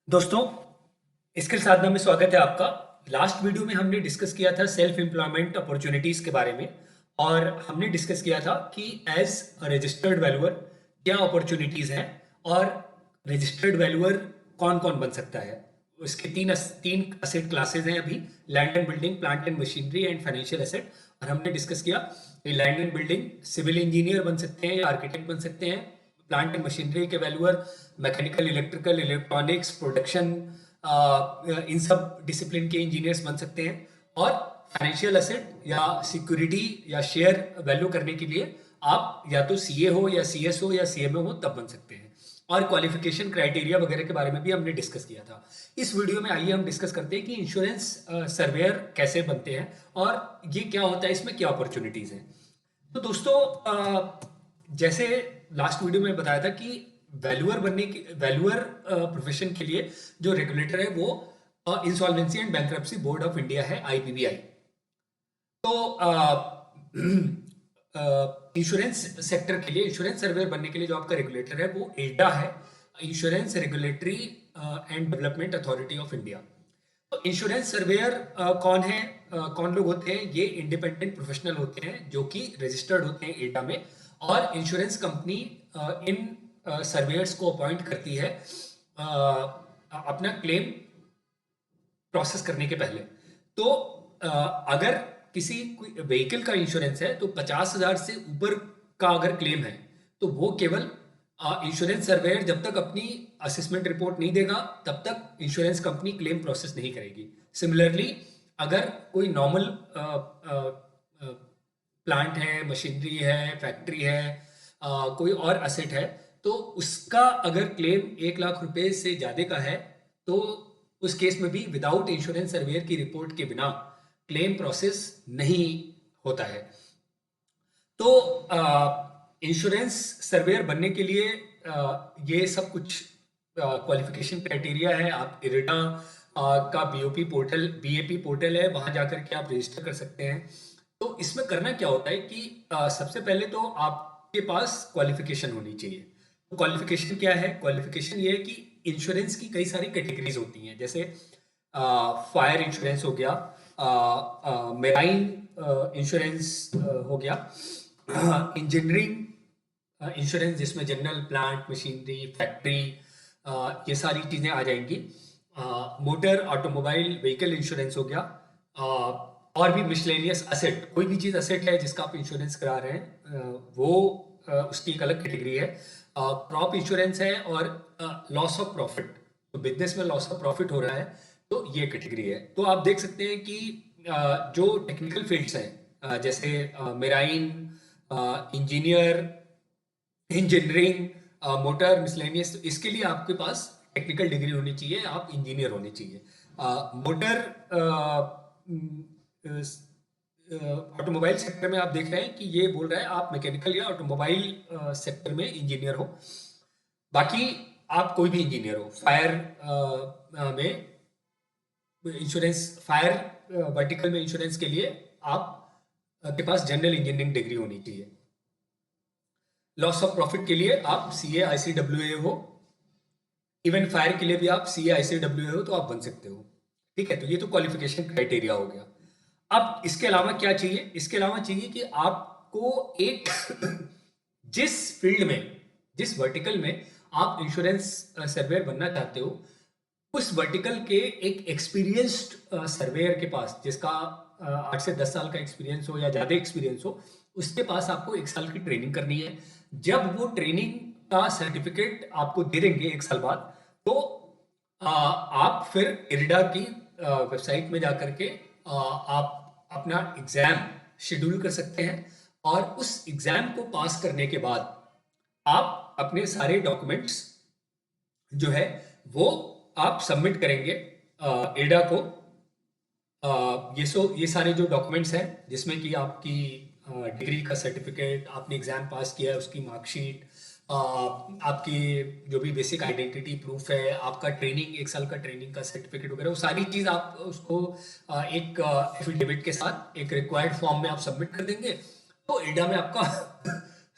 दोस्तों, इसके साधना में स्वागत है आपका। लास्ट वीडियो में हमने डिस्कस किया था सेल्फ एम्प्लॉयमेंट अपॉर्चुनिटीज के बारे में। और हमने डिस्कस किया था कि एज रजिस्टर्ड वैल्यूअर क्या अपॉर्चुनिटीज हैं और रजिस्टर्ड वैल्यूअर कौन कौन बन सकता है। उसके तीन असेट क्लासेस हैं अभी: land and building, plant and machinery and financial asset. और हमने डिस्कस किया कि land and building civil engineer बन सकते हैं या आर्किटेक्ट बन सकते हैं। प्लांट एंड मशीनरी के valuer mechanical, electrical, electronics, production, इन सब डिसिप्लिन के इंजीनियर्स बन सकते हैं। और फाइनेंशियल एसेट या सिक्योरिटी या शेयर वैल्यू करने के लिए आप या तो सीए हो या सीएस हो या सीएमए हो, तब बन सकते हैं। और क्वालिफिकेशन क्राइटेरिया वगैरह के बारे में भी हमने डिस्कस किया था। इस वीडियो में आइए हम डिस्कस करते हैं कि इंश्योरेंस सर्वेयर कैसे बनते हैं और ये क्या होता है, इसमें क्या अपॉर्चुनिटीज हैं। तो दोस्तों, जैसे लास्ट वीडियो में बताया था कि वैल्यूअर प्रोफेशन के लिए जो रेगुलेटर है वो insolvency and bankruptcy board of India है, आईपीबीआई। तो इंश्योरेंस सेक्टर के लिए, इंश्योरेंस सर्वेयर बनने के लिए जो आपका रेगुलेटर है वो एडा है, insurance regulatory and development authority of India. तो इंश्योरेंस सर्वेयर कौन है, कौन लोग होते हैं? ये इंडिपेंडेंट प्रोफेशनल होते हैं जो कि रजिस्टर्ड होते हैं एडा में। और इंश्योरेंस कंपनी इन सर्वेयर्स को अपॉइंट करती है अपना क्लेम प्रोसेस करने के पहले। तो अगर किसी व्हीकल का इंश्योरेंस है तो 50,000 से ऊपर का अगर क्लेम है तो वो केवल इंश्योरेंस सर्वेयर जब तक अपनी असेसमेंट रिपोर्ट नहीं देगा तब तक इंश्योरेंस कंपनी क्लेम प्रोसेस नहीं करेगी। सिमिलरली, अगर कोई नॉर्मल प्लांट है, मशीनरी है, फैक्ट्री है, कोई और असेट है, तो उसका अगर क्लेम 1 लाख रुपए से ज्यादा का है तो उस केस में भी विदाउट इंश्योरेंस सर्वेयर की रिपोर्ट के बिना क्लेम प्रोसेस नहीं होता है। तो इंश्योरेंस सर्वेयर बनने के लिए ये सब कुछ क्वालिफिकेशन क्राइटेरिया है। आप इरिडा का बीएपी पोर्टल है, वहां जाकर के आप रजिस्टर कर सकते हैं। तो इसमें करना क्या होता है कि सबसे पहले तो आपके पास क्वालिफिकेशन होनी चाहिए। तो क्वालिफिकेशन क्या है? क्वालिफिकेशन ये है कि इंश्योरेंस की कई सारी कैटेगरीज होती हैं, जैसे फायर इंश्योरेंस हो गया, मेराइन इंश्योरेंस हो गया, इंजीनियरिंग इंश्योरेंस जिसमें जनरल, प्लांट, मशीनरी, फैक्ट्री, ये सारी चीज़ें आ जाएंगी। मोटर ऑटोमोबाइल व्हीकल इंश्योरेंस हो गया। और भी मिसलेनियस असेट, कोई भी चीज़ असेट है जिसका आप इंश्योरेंस करा रहे हैं वो उसकी एक अलग कैटेगरी है। क्रॉप इंश्योरेंस है और लॉस ऑफ प्रॉफिट, तो बिजनेस में लॉस ऑफ प्रॉफिट हो रहा है तो ये कैटेगरी है। तो आप देख सकते हैं कि जो टेक्निकल फील्ड्स हैं जैसे marine, engineer, engineering, motor, miscellaneous, तो इसके लिए आपके पास टेक्निकल डिग्री होनी चाहिए, आप इंजीनियर होने चाहिए। मोटर ऑटोमोबाइल सेक्टर में आप देख रहे हैं कि ये बोल रहा है आप मैकेनिकल या ऑटोमोबाइल सेक्टर में इंजीनियर हो। बाकी आप कोई भी इंजीनियर हो, फायर में इंश्योरेंस, फायर वर्टिकल में इंश्योरेंस के लिए आप के पास जनरल इंजीनियरिंग डिग्री होनी चाहिए। लॉस ऑफ प्रॉफिट के लिए आप सीए आईसीडब्ल्यूए हो। इवन फायर के लिए भी आप सीए आईसीडब्ल्यूए हो तो आप बन सकते हो। ठीक है, तो ये तो क्वालिफिकेशन क्राइटेरिया हो गया। अब इसके अलावा क्या चाहिए? इसके अलावा चाहिए कि आपको एक जिस फील्ड में, जिस वर्टिकल में आप इंश्योरेंस सर्वेयर बनना चाहते हो, उस वर्टिकल के एक एक्सपीरियंस्ड सर्वेयर के पास, जिसका 8 से 10 साल का एक्सपीरियंस हो या ज्यादा एक्सपीरियंस हो, उसके पास आपको 1 साल की ट्रेनिंग करनी है। जब वो ट्रेनिंग का सर्टिफिकेट आपको दे देंगे 1 साल बाद, तो आप फिर इरिडा की वेबसाइट में जाकर के आप अपना एग्जाम शेड्यूल कर सकते हैं। और उस एग्जाम को पास करने के बाद आप अपने सारे डॉक्यूमेंट्स जो है वो आप सबमिट करेंगे एडा को। ये सारे जो डॉक्यूमेंट्स हैं जिसमें कि आपकी डिग्री का सर्टिफिकेट, आपने एग्जाम पास किया है उसकी मार्कशीट, आपकी जो भी बेसिक आइडेंटिटी प्रूफ है, आपका ट्रेनिंग, 1 साल का ट्रेनिंग का सर्टिफिकेट वगैरह, वो सारी चीज़ आप उसको एक एफिडेविट के साथ एक रिक्वायर्ड फॉर्म में आप सबमिट कर देंगे तो एडा में आपका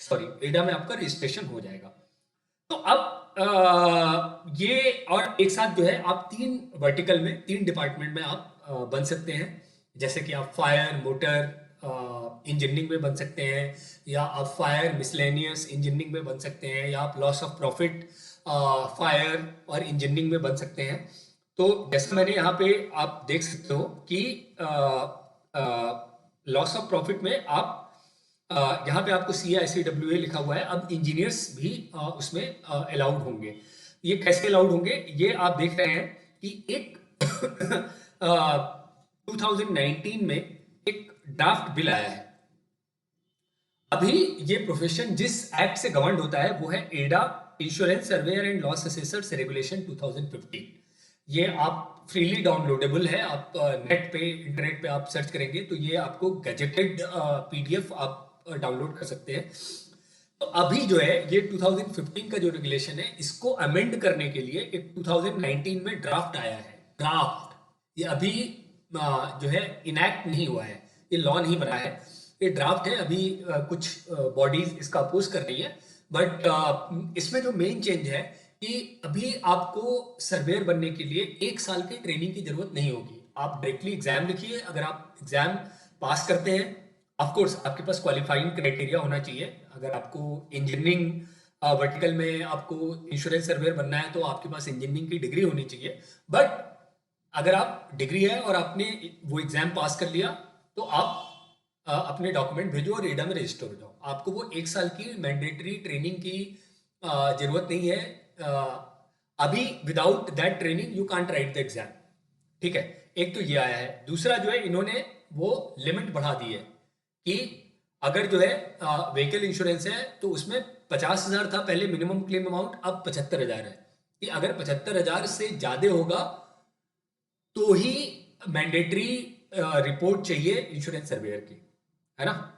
सॉरी, एडा में आपका रजिस्ट्रेशन हो जाएगा। तो अब ये और एक साथ जो है आप तीन वर्टिकल में, तीन डिपार्टमेंट में आप बन सकते हैं। जैसे कि आप फायर, मोटर इंजीनियरिंग में बन सकते हैं, या आप फायर मिसलेनियस इंजीनियरिंग में बन सकते हैं, या आप लॉस ऑफ प्रॉफिट फायर और इंजीनियरिंग में बन सकते हैं। तो जैसे मैंने यहाँ पे आप देख सकते हो कि लॉस ऑफ प्रॉफिट में आप यहाँ पे आपको CICWA लिखा हुआ है। अब इंजीनियर्स भी उसमें अलाउड होंगे। ये कैसे अलाउड होंगे, ये आप देख रहे हैं कि एक 2019 में एक ड्राफ्ट बिल आया है। अभी ये प्रोफेशन जिस एक्ट से गवर्न होता है वो है एडा, insurance surveyor and loss assessors regulation 2015। ये आप फ्रीली डाउनलोडेबल है, आप नेट पे, इंटरनेट पे आप सर्च करेंगे तो ये आपको गैजेटेड PDF आप डाउनलोड कर सकते हैं। तो अभी जो है ये 2015 का जो रेगुलेशन है, इसको अमेंड करने के लिए एक 2019 में ड्राफ्ट आया है। ड्राफ्ट, ये अभी जो है इनैक्ट नहीं हुआ है, ये लॉ नहीं बना है, ये ड्राफ्ट है। अभी कुछ बॉडीज इसका अपोज कर रही है, बट इसमें जो मेन चेंज है कि अभी आपको सर्वेयर बनने के लिए 1 साल की ट्रेनिंग की जरूरत नहीं होगी। आप डायरेक्टली एग्जाम लिखिए, अगर आप एग्जाम पास करते हैं, ऑफ कोर्स आपके पास क्वालिफाइंग क्राइटेरिया होना चाहिए। अगर आपको इंजीनियरिंग वर्टिकल में आपको इंश्योरेंस सर्वेयर बनना है तो आपके पास इंजीनियरिंग की डिग्री होनी चाहिए। बट अगर आप डिग्री है और आपने वो एग्जाम पास कर लिया तो आप अपने डॉक्यूमेंट भेजो और एडा में रजिस्टर हो जाओ। आपको वो 1 साल की मैंडेटरी ट्रेनिंग की जरूरत नहीं है। अभी without that training you can't right the exam. ठीक है, एक तो ये आया है। दूसरा जो है, इन्होंने वो लिमिट बढ़ा दी है कि अगर जो है व्हीकल इंश्योरेंस है तो उसमें 50,000 था पहले मिनिमम क्लेम अमाउंट, अब 75,000 है। कि अगर 75,000 से ज्यादा होगा तो ही मैंडेटरी रिपोर्ट चाहिए इंश्योरेंस सर्वेयर की, है ना।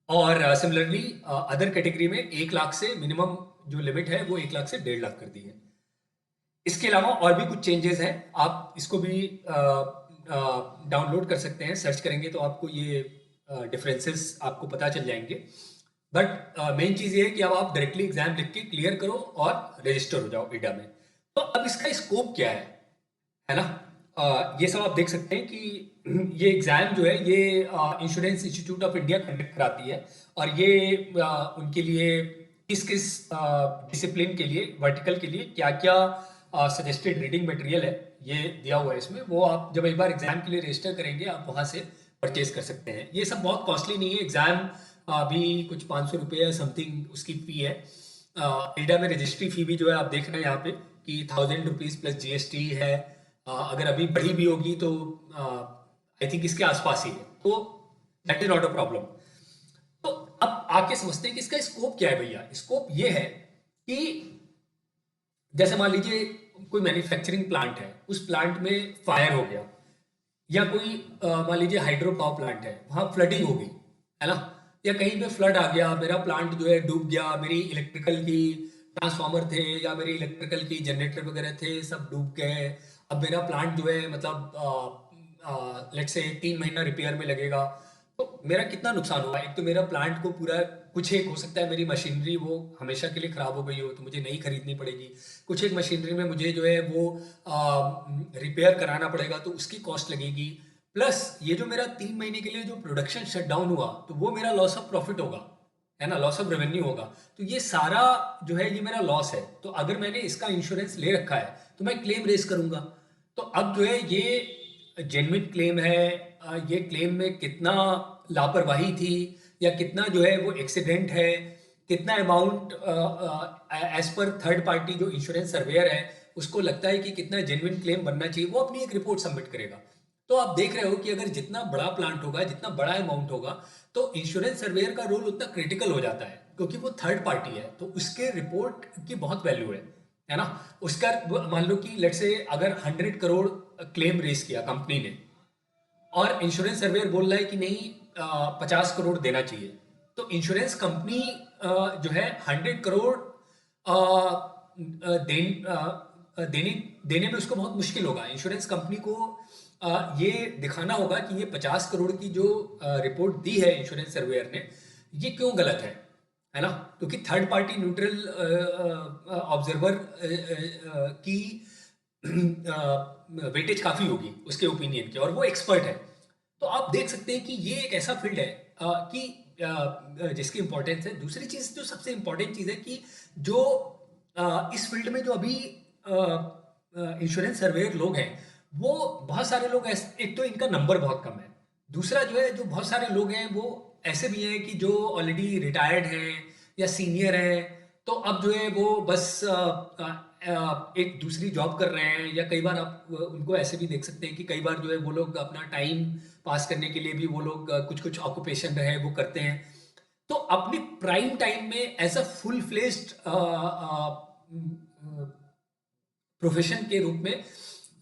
और सिमिलरली अदर कैटेगरी में 1 लाख से मिनिमम जो लिमिट है वो 1 लाख से 1.5 लाख कर दी है। इसके अलावा और भी कुछ चेंजेस हैं, आप इसको भी डाउनलोड कर सकते हैं। सर्च करेंगे तो आपको ये डिफरेंसेस आपको पता चल जाएंगे। बट मेन चीज ये है कि अब आप डायरेक्टली एग्जाम लिख के क्लियर करो और रजिस्टर हो जाओ एडा में। तो अब इसका स्कोप क्या है ना। ये सब आप देख सकते हैं कि ये एग्जाम जो है ये insurance institute of India conduct कराती है। और ये उनके लिए किस किस डिसिप्लिन के लिए, वर्टिकल के लिए क्या क्या सजेस्टेड रीडिंग मटेरियल है, ये दिया हुआ है इसमें। वो आप जब एक बार एग्जाम के लिए रजिस्टर करेंगे आप वहां से परचेज कर सकते हैं। ये सब बहुत कॉस्टली नहीं है। एग्जाम अभी कुछ 500 रुपये समथिंग उसकी फी है। एडा में रजिस्ट्री फी भी जो है आप देख रहे हैं यहाँ पे कि 1,000 रुपीज प्लस GST है। अगर अभी बढ़ी भी होगी तो आई थिंक इसके आसपास ही है, तो that is not a problem. तो अब आके समझते हैं कि इसका स्कोप क्या है भैया। स्कोप ये है कि जैसे मान लीजिए कोई मैन्युफैक्चरिंग प्लांट है, उस प्लांट में फायर हो गया, या कोई मान लीजिए हाइड्रो पावर प्लांट है, वहां फ्लडिंग हो गई, है ना। या कहीं पे फ्लड आ गया, मेरा प्लांट जो है डूब गया, मेरी इलेक्ट्रिकल की ट्रांसफार्मर थे या मेरे इलेक्ट्रिकल की जनरेटर वगैरह थे सब डूब गए। अब मेरा प्लांट जो है मतलब लेट्स से 3 महीना रिपेयर में लगेगा, तो मेरा कितना नुकसान हुआ। एक तो मेरा प्लांट को पूरा, कुछ एक हो सकता है मेरी मशीनरी वो हमेशा के लिए खराब हो गई हो तो मुझे नई खरीदनी पड़ेगी। कुछ एक मशीनरी में मुझे जो है वो रिपेयर कराना पड़ेगा तो उसकी कॉस्ट लगेगी। प्लस ये जो मेरा 3 महीने के लिए जो प्रोडक्शन शटडाउन हुआ तो वो मेरा लॉस ऑफ प्रॉफिट होगा, है ना, लॉस ऑफ रेवेन्यू होगा। तो ये सारा जो है ये मेरा लॉस है। तो अगर मैंने इसका इंश्योरेंस ले रखा है तो मैं क्लेम रेज करूंगा। तो अब जो है ये जेन्युइन क्लेम है, ये क्लेम में कितना लापरवाही थी या कितना जो है वो एक्सीडेंट है, कितना अमाउंट एज पर थर्ड पार्टी जो इंश्योरेंस सर्वेयर है उसको लगता है कि कितना जेन्युइन क्लेम बनना चाहिए, वो अपनी एक रिपोर्ट सबमिट करेगा। तो आप देख रहे हो कि अगर जितना बड़ा प्लांट होगा, जितना बड़ा अमाउंट होगा, तो इंश्योरेंस सर्वेयर का रोल उतना क्रिटिकल हो जाता है क्योंकि वो थर्ड पार्टी है। तो उसके रिपोर्ट की बहुत वैल्यू है ना। उसका मान लो कि लेट से अगर 100 करोड़ क्लेम रेज किया कंपनी ने और इंश्योरेंस सर्वेयर बोल रहा है कि नहीं 50 करोड़ देना चाहिए, तो इंश्योरेंस कंपनी जो है 100 करोड़ देने देने में उसको बहुत मुश्किल होगा। इंश्योरेंस कंपनी को ये दिखाना होगा कि ये 50 करोड़ की जो रिपोर्ट दी है इंश्योरेंस सर्वेयर ने, ये क्यों गलत है। है ना? क्योंकि थर्ड पार्टी न्यूट्रल ऑब्जर्वर की वेटेज काफ़ी होगी उसके ओपिनियन की, और वो एक्सपर्ट है। तो आप देख सकते हैं कि ये एक ऐसा फील्ड है कि जिसकी इम्पोर्टेंस है। दूसरी चीज़ जो सबसे इम्पोर्टेंट चीज़ है कि जो इस फील्ड में जो अभी इंश्योरेंस सर्वेयर लोग हैं, वो बहुत सारे लोग ऐसे, एक तो इनका नंबर बहुत कम है, दूसरा जो है जो बहुत सारे लोग हैं वो ऐसे भी हैं कि जो ऑलरेडी रिटायर्ड हैं या सीनियर हैं, तो अब जो है वो बस एक दूसरी जॉब कर रहे हैं, या कई बार आप उनको ऐसे भी देख सकते हैं कि कई बार जो है वो लोग अपना टाइम पास करने के लिए भी वो लोग कुछ कुछ ऑक्यूपेशन रहे वो करते हैं। तो अपने प्राइम टाइम में as a full fledged profession के रूप में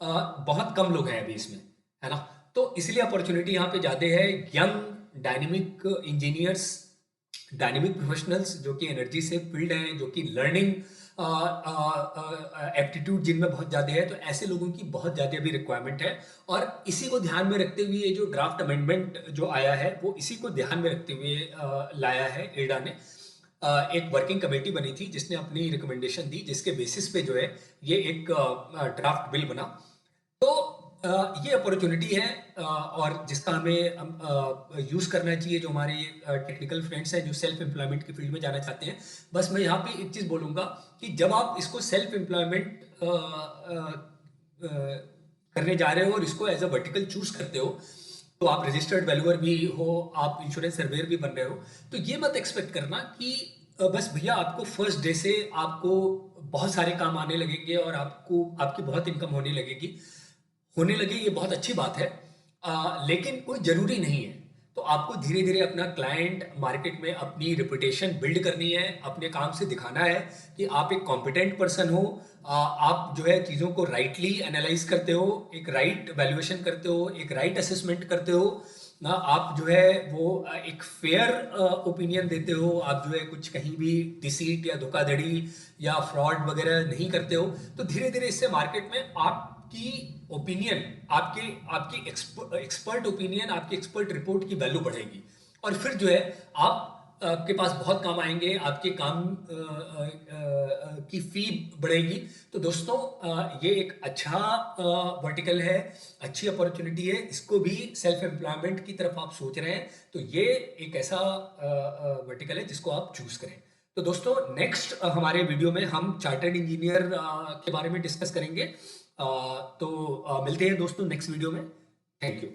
बहुत कम लोग हैं अभी इसमें, है ना? तो इसलिए अपॉर्चुनिटी यहाँ पे ज़्यादा है। Young dynamic engineers, dynamic professionals जो कि एनर्जी से फील्ड हैं, जो कि लर्निंग एप्टीट्यूड जिनमें बहुत ज़्यादा है, तो ऐसे लोगों की बहुत ज़्यादा अभी रिक्वायरमेंट है। और इसी को ध्यान में रखते हुए ये जो ड्राफ्ट अमेंडमेंट जो आया है, वो इसी को ध्यान में रखते हुए लाया है एडा ने। एक वर्किंग कमेटी बनी थी जिसने अपनी रिकमेंडेशन दी, जिसके बेसिस पे जो है ये एक ड्राफ्ट बिल बना। तो ये अपॉर्चुनिटी है और जिसका हमें यूज़ करना चाहिए, जो हमारे टेक्निकल फ्रेंड्स हैं जो सेल्फ एम्प्लॉयमेंट की फील्ड में जाना चाहते हैं। बस मैं यहाँ पे एक चीज़ बोलूँगा कि जब आप इसको सेल्फ एम्प्लॉयमेंट करने जा रहे हो और इसको एज अ वर्टिकल चूज करते हो, तो आप रजिस्टर्ड वैल्यूअर भी हो, आप इंश्योरेंस सर्वेयर भी बन रहे हो, तो ये मत एक्सपेक्ट करना कि बस भैया आपको फर्स्ट डे से आपको बहुत सारे काम आने लगेंगे और आपको आपकी बहुत इनकम होने लगे। ये बहुत अच्छी बात है, लेकिन कोई ज़रूरी नहीं है। तो आपको धीरे धीरे अपना क्लाइंट मार्केट में अपनी रिपुटेशन बिल्ड करनी है, अपने काम से दिखाना है कि आप एक कॉम्पिटेंट पर्सन हो। आप जो है चीज़ों को राइटली एनालाइज करते हो, एक राइट वैल्यूएशन करते हो, एक राइट असेसमेंट करते हो ना। आप जो है वो एक फेयर ओपिनियन देते हो। आप जो है कुछ कहीं भी डिसीट या धोखाधड़ी या फ्रॉड वगैरह नहीं करते हो। तो धीरे धीरे इससे मार्केट में आपकी ओपिनियन, आपके आपकी एक्सपर्ट ओपिनियन, आपकी एक्सपर्ट रिपोर्ट की वैल्यू बढ़ेगी। और फिर जो है आप आपके पास बहुत काम आएंगे, आपके काम की फी बढ़ेगी। तो दोस्तों ये एक अच्छा वर्टिकल है, अच्छी अपॉर्चुनिटी है। इसको भी सेल्फ एम्प्लॉयमेंट की तरफ आप सोच रहे हैं, तो ये एक ऐसा वर्टिकल है जिसको आप चूज करें। तो दोस्तों नेक्स्ट हमारे वीडियो में हम चार्टर्ड इंजीनियर के बारे में डिस्कस करेंगे। तो मिलते हैं दोस्तों नेक्स्ट वीडियो में। Thank you.